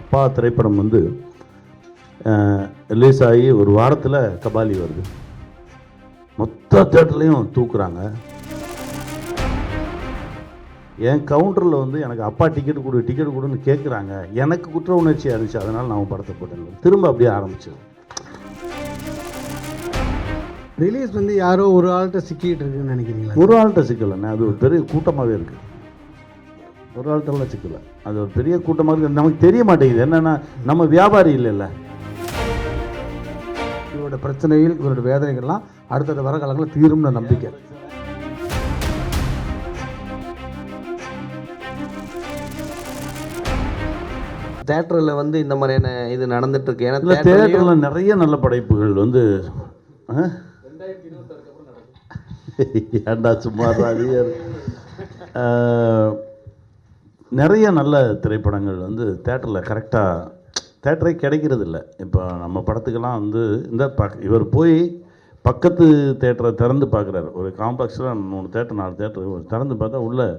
அப்பா திரைப்படம் வந்து ரிலீஸ் ஆகி ஒரு வாரத்தில் கபாலி வருது. மொத்த தேட்டர்லையும் தூக்குறாங்க. என் கவுண்டரில் வந்து எனக்கு அப்பா டிக்கெட் கொடுன்னு கேட்குறாங்க. எனக்கு குற்ற உணர்ச்சியாக இருந்துச்சு, அதனால் நான் படத்தை போட்டேன். திரும்ப அப்படியே ஆரம்பிச்சது. ரிலீஸ் வந்து யாரோ ஒரு ஆள்கிட்ட சிக்கிட்டு இருக்குன்னு நினைக்கிறீங்களா? ஒரு ஆள்கிட்ட சிக்கலைண்ணே, அது ஒரு பெரிய கூட்டமாகவே இருக்குது. ஒரு ஆள்கிட்டலாம் சிக்கலை, அது ஒரு பெரிய கூட்டமாக இருக்குது. நமக்கு தெரிய மாட்டேங்குது. என்னென்னா நம்ம வியாபாரி இல்லைல்ல. இவரோட பிரச்சனைகள், இவரோட வேதனைகள்லாம் அடுத்தடுத்த வர காலங்களில் தீரும்னு நம்பிக்கை. தேட்டரில் வந்து இந்த மாதிரியான இது நடந்துட்டு இருக்கு. ஏன்னா தேட்டரில் நிறைய நல்ல படைப்புகள் வந்து ஏண்டா சும்மா நிறைய நல்ல திரைப்படங்கள் வந்து தேட்டரில் கரெக்டாக தேட்டரே கிடைக்கிறது இல்லை. இப்போ நம்ம படத்துக்கெல்லாம் வந்து இந்த இவர் போய் பக்கத்து தேட்டரை திறந்து பார்க்குறாரு. ஒரு காம்ப்ளெக்ஸில் 3 தேட்டர் 4 தேட்டர் திறந்து பார்த்தா உள்ள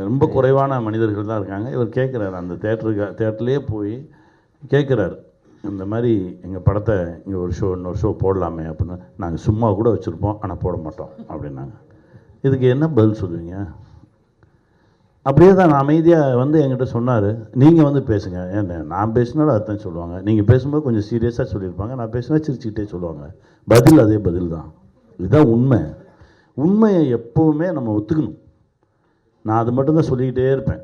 ரொம்ப குறைவான மனிதர்கள் தான் இருக்காங்க. இவர் கேட்குறாரு, அந்த தேட்டர்லேயே போய் கேட்குறாரு, இந்த மாதிரி எங்கள் படத்தை இங்கே இன்னொரு ஷோ போடலாமே அப்படின்னு. நாங்கள் சும்மா கூட வச்சுருப்போம், ஆனால் போட மாட்டோம் அப்படின்னாங்க. இதுக்கு என்ன பதில் சொல்லுவீங்க? அப்படியே தான் நான் அமைதியாக வந்து என்கிட்ட சொன்னார், நீங்கள் வந்து பேசுங்க. ஏன்னா நான் பேசினாலும் அதுதான் சொல்லுவாங்க. நீங்கள் பேசும்போது கொஞ்சம் சீரியஸாக சொல்லியிருப்பாங்க, நான் பேசினா சிரிச்சுக்கிட்டே சொல்லுவாங்க. பதில் அதே பதில் தான். இதுதான் உண்மை. உண்மையை எப்போவுமே நம்ம ஒத்துக்கணும். நான் அது மட்டும்தான் சொல்லிக்கிட்டே இருப்பேன்.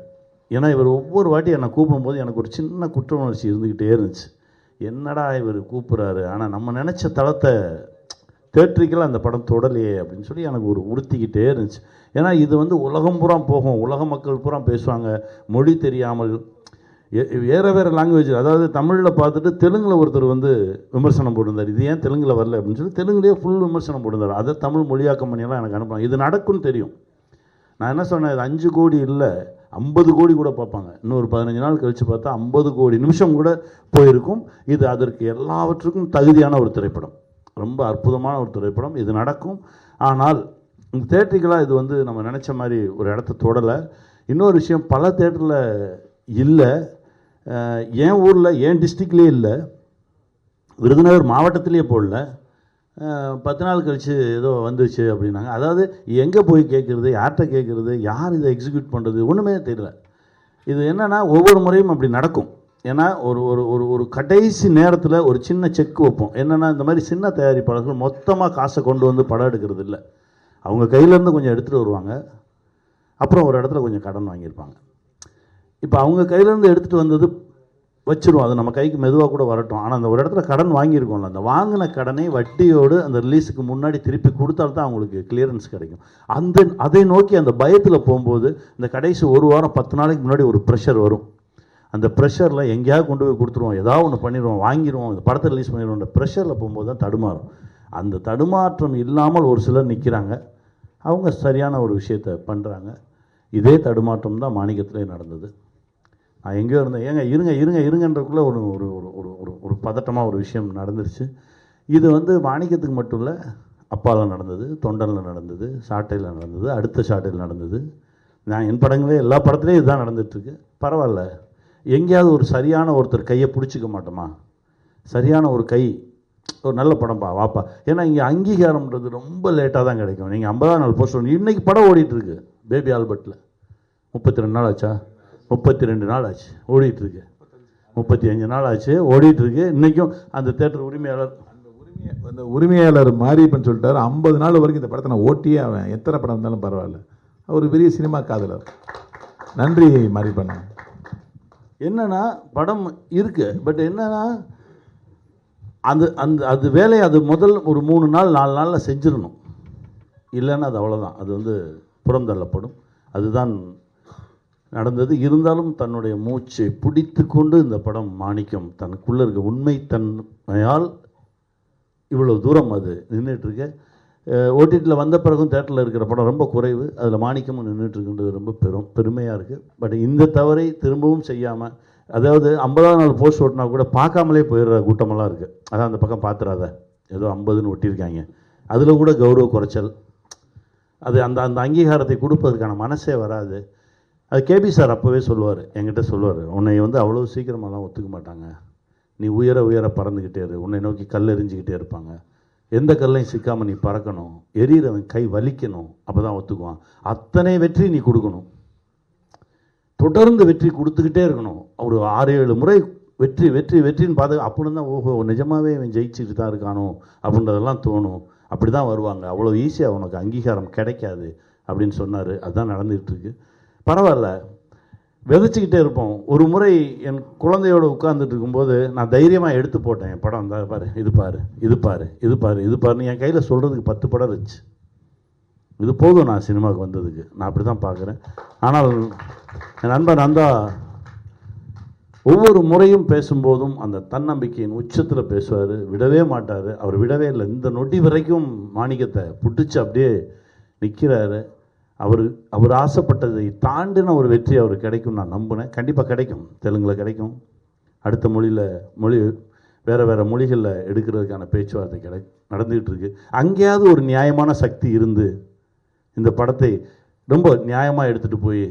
ஏன்னா இவர் ஒவ்வொரு வாட்டி என்னை கூப்பிடும்போது எனக்கு ஒரு சின்ன குற்ற உணர்ச்சி இருந்துக்கிட்டே இருந்துச்சு. என்னடா இவர் கூப்பிட்றாரு, ஆனால் நம்ம நினச்ச தளத்தை தேட்டரிக்கெல்லாம் அந்த படம் தொடலையே அப்படின்னு சொல்லி எனக்கு ஒரு உறுத்திக்கிட்டே இருந்துச்சு. ஏன்னா இது வந்து உலகம் பூரா போகும், உலக மக்கள் பூரா பேசுவாங்க. மொழி தெரியாமல் வேறு லாங்குவேஜ், அதாவது தமிழில் பார்த்துட்டு தெலுங்கில் ஒருத்தர் வந்து விமர்சனம் போட்டிருந்தார். இது ஏன் தெலுங்கில் வரல அப்படின்னு சொல்லி தெலுங்குலேயே ஃபுல் விமர்சனம் போட்டிருந்தார். அதை தமிழ் மொழியாக்கம் பண்ணியெல்லாம் எனக்கு அனுப்புவாங்க. இது நடக்கும்னு தெரியும். நான் என்ன சொன்னேன், இது 5 கோடி இல்லை 50 கோடி கூட பார்ப்பாங்க. இன்னொரு 15 நாள் கழித்து பார்த்தா 50 கோடி நிமிஷம் கூட போயிருக்கும். இது அதற்கு எல்லாவற்றுக்கும் தகுதியான ஒரு திரைப்படம், ரொம்ப அற்புதமான ஒரு திரைப்படம். இது நடக்கும். ஆனால் இந்த தேட்டரிக்கெல்லாம் இது வந்து நம்ம நினச்ச மாதிரி ஒரு இடத்த தொடலை. இன்னொரு விஷயம், பல தேட்டரில் இல்லை. என் ஊரில் என் டிஸ்ட்ரிக்ட்லேயே இல்லை, விருதுநகர் மாவட்டத்திலேயே போடல. 10 நாள் கழித்து ஏதோ வந்துச்சு அப்படின்னாங்க. அதாவது எங்கே போய் கேட்குறது, யார்கிட்ட கேட்குறது, யார் இதை எக்ஸிக்யூட் பண்ணுறது, ஒன்றுமே தெரியல. இது என்னென்னா ஒவ்வொரு முறையும் அப்படி நடக்கும். ஏன்னா ஒரு ஒரு ஒரு கடைசி நேரத்தில் ஒரு சின்ன செக் வைப்போம். என்னென்னா இந்த மாதிரி சின்ன தயாரிப்பாளர்கள் மொத்தமாக காசை கொண்டு வந்து படம் எடுக்கிறது இல்லை. அவங்க கையிலேருந்து கொஞ்சம் எடுத்துகிட்டு வருவாங்க, அப்புறம் ஒரு இடத்துல கொஞ்சம் கடன் வாங்கியிருப்பாங்க. இப்போ அவங்க கையிலேருந்து எடுத்துகிட்டு வந்தது வச்சுருவோம், அது நம்ம கைக்கு மெதுவாக கூட வரட்டும். ஆனால் அந்த ஒரு இடத்துல கடன் வாங்கியிருக்கோம்ல, அந்த வாங்கின கடனை வட்டியோடு அந்த ரிலீஸுக்கு முன்னாடி திருப்பி கொடுத்தால்தான் அவங்களுக்கு கிளியரன்ஸ் கிடைக்கும். அதை நோக்கி அந்த பயத்தில் போகும்போது இந்த கடைசி ஒரு வாரம் 10 நாளைக்கு முன்னாடி ஒரு ப்ரெஷர் வரும். அந்த ப்ரெஷரில் எங்கேயாவது கொண்டு போய் கொடுத்துருவோம், ஏதாவது ஒன்று பண்ணிடுவோம், வாங்கிடுவோம், இந்த படத்தை ரிலீஸ் பண்ணிடுவோம். அந்த ப்ரெஷரில் போகும்போது தான் தடுமாறும். அந்த தடுமாற்றம் இல்லாமல் ஒரு சிலர் நிற்கிறாங்க, அவங்க சரியான ஒரு விஷயத்தை பண்ணுறாங்க. இதே தடுமாற்றம் தான் மாணிக்கத்திலே நடந்தது. நான் எங்கேயோ இருந்தேன், இருங்கன்றக்குள்ளே ஒரு ஒரு ஒரு ஒரு பதட்டமாக ஒரு விஷயம் நடந்துருச்சு. இது வந்து மாணிக்கத்துக்கு மட்டும் இல்லை, அப்பாவில் நடந்தது, தொண்டனில் நடந்தது, சாட்டையில் நடந்தது, அடுத்த சாட்டையில் நடந்தது. நான் என் படங்களே எல்லா படத்துலேயும் இதுதான் நடந்துகிட்ருக்கு. பரவாயில்ல, எங்கேயாவது ஒரு சரியான ஒருத்தர் கையை பிடிச்சிக்க மாட்டோமா? சரியான ஒரு கை, ஒரு நல்ல படம்பா வாப்பா. ஏன்னா இங்கே அங்கீகாரம்ன்றது ரொம்ப லேட்டாக தான் கிடைக்கும். நீங்கள் 50ஆம் நாள் போஸ்ட் இன்றைக்கி படம் ஓடிட்டுருக்கு பேபி ஆல்பர்ட்டில். 32 நாள் ஆச்சா? 32 நாள் ஆச்சு ஓடிட்டுருக்கு. 35 நாள் ஆச்சு ஓடிட்டுருக்கு. இன்றைக்கும் அந்த தேட்டர் அந்த உரிமையாளர் மாரியப்பன் சொல்லிட்டாரு, 50 நாள் வரைக்கும் இந்த படத்தை நான் ஓட்டியே அவன் எத்தனை படம் இருந்தாலும் பரவாயில்ல. அவர் பெரிய சினிமா காதலர். நன்றி மாரியப்பன். என்னன்னா படம் இருக்கு, பட் என்னன்னா அந்த அந்த அது வேலையை அது முதல் ஒரு 3 நாள் 4 நாளில் செஞ்சிடணும். இல்லைன்னா அது அவ்வளோதான், அது வந்து புறந்தள்ளப்படும். அதுதான் நடந்தது. இருந்தாலும் தன்னுடைய மூச்சை பிடித்து கொண்டு இந்த படம் மாணிக்கம் தனக்குள்ளே இருக்க உண்மை தன்மையால் இவ்வளோ தூரம் அது நின்றுட்டுருக்கு. ஓடிடியில் வந்த பிறகும் தேட்டரில் இருக்கிற படம் ரொம்ப குறைவு, அதில் மாணிக்கமும் நின்றுட்டுருக்குன்றது ரொம்ப பெருமையாக இருக்குது. பட் இந்த தவறை திரும்பவும் செய்யாமல், அதாவது 50ஆம் நாள் போஸ்ட் ஓட்டினா கூட பார்க்காமலே போயிடுற கூட்டமெல்லாம் இருக்குது. அதான் அந்த பக்கம் பார்த்துறாத, ஏதோ 50ன்னு ஒட்டியிருக்காங்க, அதில் கூட கௌரவ குறைச்சல். அது அந்த அந்த அங்கீகாரத்தை கொடுப்பதற்கான மனசே வராது. அது கேபி சார் அப்போவே சொல்லுவார், என்கிட்ட சொல்லுவார், உன்னை வந்து அவ்வளோ சீக்கிரமாலாம் ஒத்துக்க மாட்டாங்க, நீ உயர உயர பறந்துக்கிட்டே இரு, உன்னை நோக்கி கல் எறிஞ்சிக்கிட்டே இருப்பாங்க, எந்த கல்லையும் சிக்காமல் நீ பறக்கணும், எரியறவன் கை வலிக்கணும், அப்போ தான் ஒத்துக்குவான், அத்தனை வெற்றி நீ கொடுக்கணும், தொடர்ந்து வெற்றி கொடுத்துக்கிட்டே இருக்கணும், ஒரு 6-7 முறை வெற்றி வெற்றி வெற்றின்னு பார்த்து அப்படின்னு தான் ஓஹோ நிஜமாகவே இவன் ஜெயிச்சுட்டு தான் இருக்கானோ அப்படின்றதெல்லாம் தோணும். அப்படி தான் வருவாங்க, அவ்வளோ ஈஸியாக உனக்கு அங்கீகாரம் கிடைக்காது அப்படின்னு சொன்னார். அதுதான் நடந்துகிட்ருக்கு. பரவாயில்ல, விதைச்சிக்கிட்டே இருப்போம். ஒரு முறை என் குழந்தையோடு உட்கார்ந்துட்டு இருக்கும்போது நான் தைரியமாக எடுத்து போட்டேன், என் படம் இந்த பாரு, இது பாரு, இது பாரு, இது பாரு, இது பாருன்னு என் கையில் சொல்கிறதுக்கு 10 படம் இருந்துச்சு. இது போதும் நான் சினிமாவுக்கு வந்ததுக்கு, நான் அப்படி தான் பார்க்குறேன். ஆனால் என் நண்பர் நந்தா ஒவ்வொரு முறையும் பேசும்போதும் அந்த தன்னம்பிக்கையின் உச்சத்தில் பேசுவார், விடவே மாட்டார். அவர் விடவே இல்லை, இந்த நொடி வரைக்கும் மாணிக்கத்தை புட்டிச்சு அப்படியே நிற்கிறாரு. அவர் ஆசைப்பட்டதை தாண்டின ஒரு வெற்றி அவருக்கு கிடைக்கும் நான் நம்பினேன். கண்டிப்பாக கிடைக்கும், தெலுங்கில் கிடைக்கும், அடுத்த மொழி வேறு மொழிகளில் எடுக்கிறதுக்கான பேச்சுவார்த்தை நடந்துக்கிட்டு இருக்கு. அங்கேயாவது ஒரு நியாயமான சக்தி இருந்து இந்த படத்தை ரொம்ப நியாயமாக எடுத்துகிட்டு போய்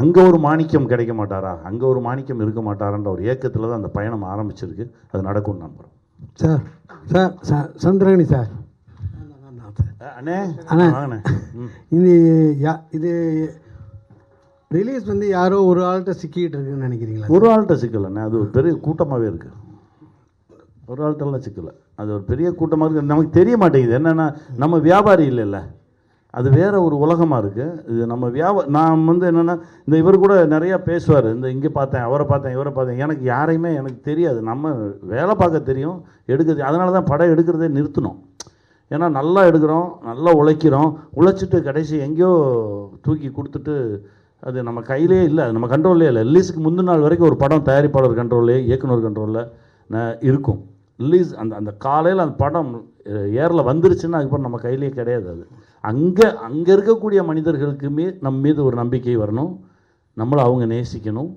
அங்கே ஒரு மாணிக்கம் கிடைக்க மாட்டாரா, அங்கே ஒரு மாணிக்கம் இருக்க மாட்டாரான்ற ஒரு ஏக்கத்தில் தான் அந்த பயணம் ஆரம்பிச்சிருக்கு. அது நடக்கும்னு நம்புகிறோம். சார் சார் சார் சந்திரகணி சார், அண்ணே வாங்கண்ணே. இது ரிலீஸ் வந்து யாரோ ஒரு ஆள்கிட்ட சிக்கிட்டு இருக்குன்னு நினைக்கிறீங்களா? ஒரு ஆள்கிட்ட சிக்கலண்ணே, அது ஒரு பெரிய கூட்டமாகவே இருக்குது. ஒரு ஆள்கிட்டலாம் சிக்கலை, அது ஒரு பெரிய கூட்டமாக இருக்குது. நமக்கு தெரிய மாட்டேங்குது என்னென்னா, நம்ம வியாபாரி இல்லைல்ல, அது வேறு ஒரு உலகமாக இருக்குது. இது நம்ம நான் வந்து என்னென்னா, இந்த இவர் கூட நிறையா பேசுவார், இந்த இங்கே பார்த்தேன், அவரை பார்த்தேன், இவரை பார்த்தேன், எனக்கு யாரையுமே எனக்கு தெரியாது. நம்ம வேலை பார்க்க தெரியும், எடுக்கிறது. அதனால தான் படம் எடுக்கிறதே நிறுத்தணும். ஏன்னா நல்லா எடுக்கிறோம், நல்லா உழைக்கிறோம், உழைச்சிட்டு கடைசி எங்கேயோ தூக்கி கொடுத்துட்டு அது நம்ம கையிலே இல்லை, நம்ம கண்ட்ரோல்லே இல்லை. ரிலீஸுக்கு முந்தின நாள் வரைக்கும் ஒரு படம் தயாரிப்பாளர் கண்ட்ரோல்லே, இயக்குனர் கண்ட்ரோலில் இருக்கும். ரிலீஸ் அந்த காலையில் அந்த படம் ஏரில் வந்துருச்சுன்னா அதுக்கப்புறம் நம்ம கையிலே கிடையாது. அது அங்கே இருக்கக்கூடிய மனிதர்களுக்குமே நம்ம மீது ஒரு நம்பிக்கை வரணும், நம்மளை அவங்க நேசிக்கணும்,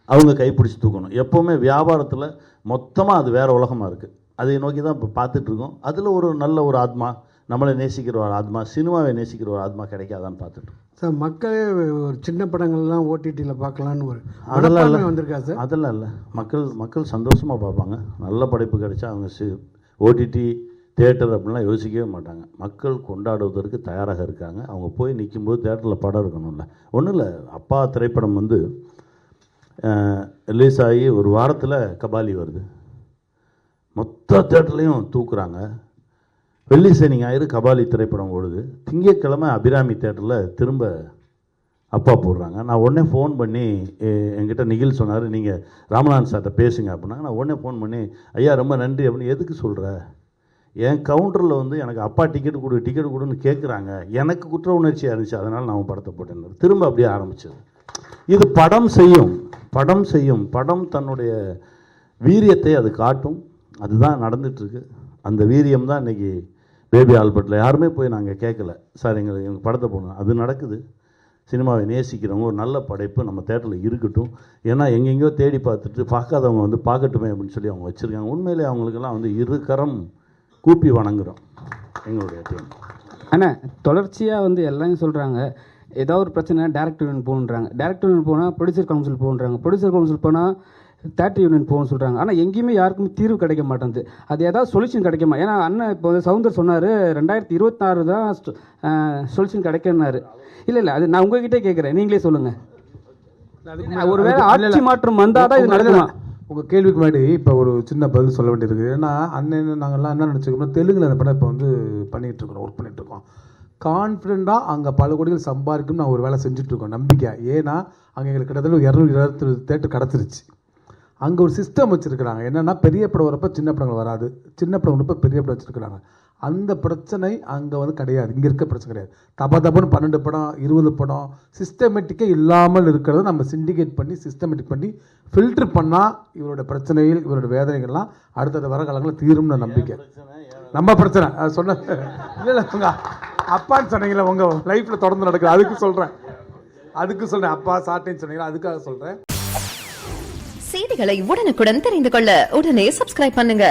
அவங்க கைப்பிடிச்சி தூக்கணும். எப்போவுமே வியாபாரத்தில் மொத்தமாக அது வேறு உலகமாக இருக்குது. அதை நோக்கி தான் இப்போ பார்த்துட்ருக்கோம். அதில் ஒரு நல்ல ஒரு ஆத்மா, நம்மளை நேசிக்கிற ஒரு ஆத்மா, சினிமாவை நேசிக்கிற ஒரு ஆத்மா கிடைக்காதான்னு பார்த்துட்டு சார். மக்களே ஒரு சின்ன படங்கள்லாம் ஓடிடியில் பார்க்கலான்னு ஒரு அதெல்லாம் இல்லை வந்திருக்கா சார்? அதெல்லாம் இல்லை, மக்கள் சந்தோஷமாக பார்ப்பாங்க. நல்ல படைப்பு கிடைச்சா அவங்க ஓடிடி தியேட்டர் அப்படின்லாம் யோசிக்கவே மாட்டாங்க. மக்கள் கொண்டாடுவதற்கு தயாராக இருக்காங்க. அவங்க போய் நிற்கும்போது தியேட்டரில் படம் இருக்கணும்ல. ஒன்றும் இல்லை, அப்பா திரைப்படம் வந்து ரிலீஸ் ஆகி ஒரு வாரத்தில் கபாலி வருது, மொத்த தேட்டர்லையும் தூக்குறாங்க. வெள்ளி சனி ஞாயிறு கபாலி திரைப்படம் ஓடுது, திங்கட்கிழமை அபிராமி தேட்டரில் திரும்ப அப்பா போடுறாங்க. நான் உடனே ஃபோன் பண்ணி, என்கிட்ட நிகில் சொன்னார், நீங்கள் ராமநாதன் சார்கிட்ட பேசுங்க அப்படின்னா. நான் உடனே ஃபோன் பண்ணி, ஐயா ரொம்ப நன்றி அப்படின்னு. எதுக்கு சொல்கிற, என் கவுண்டரில் வந்து எனக்கு அப்பா டிக்கெட் கொடுன்னு கேட்குறாங்க, எனக்கு குற்ற உணர்ச்சியாக இருந்துச்சு, அதனால் நான் படத்தை போட்டேன். திரும்ப அப்படியே ஆரம்பிச்சது. இது படம் செய்யும், படம் தன்னுடைய வீரியத்தை அது காட்டும். அதுதான் நடந்துகிட்ருக்கு. அந்த வீரியம் தான் இன்றைக்கி பேபி ஆல்பர்ட்டில் யாருமே போய் நாங்கள் கேட்கல, சார் எங்கள் படத்தை போகணும். அது நடக்குது. சினிமாவை நேசிக்கிறவங்க ஒரு நல்ல படைப்பு நம்ம தேட்டரில் இருக்கட்டும். ஏன்னா எங்கெங்கேயோ தேடி பார்த்துட்டு பார்க்காதவங்க வந்து பார்க்கட்டுமே அப்படின்னு சொல்லி அவங்க வச்சுருக்காங்க. உண்மையிலே அவங்களுக்கெல்லாம் வந்து 2 கரம் கூப்பி வணங்குறோம் எங்களுடைய டீம். ஆனால் தொடர்ச்சியாக வந்து எல்லாம் சொல்கிறாங்க, ஏதாவது ஒரு பிரச்சனை டேரக்டர் யூனியன் போகணுன்றாங்க, டேரக்டர் யூனியன் போனால் ப்ரொடியூசர் கவுன்சில் போகணுன்றாங்க, ப்ரொடியூசர் கவுன்சில் போனால் தேட்டர் யூனியன் போகணும்னு சொல்கிறாங்க. ஆனால் எங்கேயுமே யாருக்குமே தீர்வு கிடைக்க மாட்டேங்குது. அது ஏதாவது சொல்யூஷன் கிடைக்குமா? ஏன்னா அண்ணன் இப்போ வந்து சவுந்தர் சொன்னார் 2026 தான் சொல்யூஷன் கிடைக்குன்னாரு. இல்லை அது நான் உங்ககிட்டே கேட்குறேன், நீங்களே சொல்லுங்கள். ஒருவேளை ஆட்சி மாற்றம் வந்தால் தான் இது நடக்குமா? உங்கள் கேள்விக்கு முன்னாடி இப்போ ஒரு சின்ன பதில் சொல்ல வேண்டியிருக்கு. ஏன்னா அண்ணன் நாங்கள்லாம் என்ன நினச்சிக்கோம்னா, தெலுங்கில் அந்த படம் இப்போ வந்து பண்ணிகிட்ருக்கோம், ஒர்க் பண்ணிகிட்ருக்கோம். கான்ஃபிடெண்ட்டாக அங்கே பல கோடிகள் சம்பாதிக்கும் நான் ஒரு வேலை செஞ்சுட்ருக்கோம், நம்பிக்கை. ஏன்னா அங்கே எங்களுக்கு கிட்டத்தட்ட 220 தேட்டர் கிடச்சிருச்சு. அங்கே ஒரு சிஸ்டம் வச்சுருக்கிறாங்க. என்னென்னா பெரிய படம் வரப்போ சின்ன படங்கள் வராது, சின்ன படம் வரப்போ பெரிய படம் வச்சுருக்கிறாங்க. அந்த பிரச்சனை அங்கே வந்து கிடையாது, இங்கே இருக்க பிரச்சனை கிடையாது. தப்புன்னு 12 படம் 20 படம் சிஸ்டமேட்டிக்கே இல்லாமல் இருக்கிறத நம்ம சிண்டிகேட் பண்ணி சிஸ்டமேட்டிக் பண்ணி ஃபில்டர் பண்ணால் இவரோட பிரச்சனைகள் இவரோட வேதனைகள்லாம் அடுத்தடுத்த வர காலங்களில் தீரும்னு நம்பிக்கை. நம்ம பிரச்சனை அது சொன்ன இல்லை உங்கள் அப்பான்னு சொன்னீங்களா, உங்கள் லைஃப்பில் தொடர்ந்து நடக்குது, அதுக்கு சொல்கிறேன். அப்பா சாட்டின்னு சொன்னீங்களா, அதுக்காக சொல்கிறேன். செய்திகளை உடனுக்குடன் தெரிந்து கொள்ள உடனே சப்ஸ்கிரைப் பண்ணுங்க.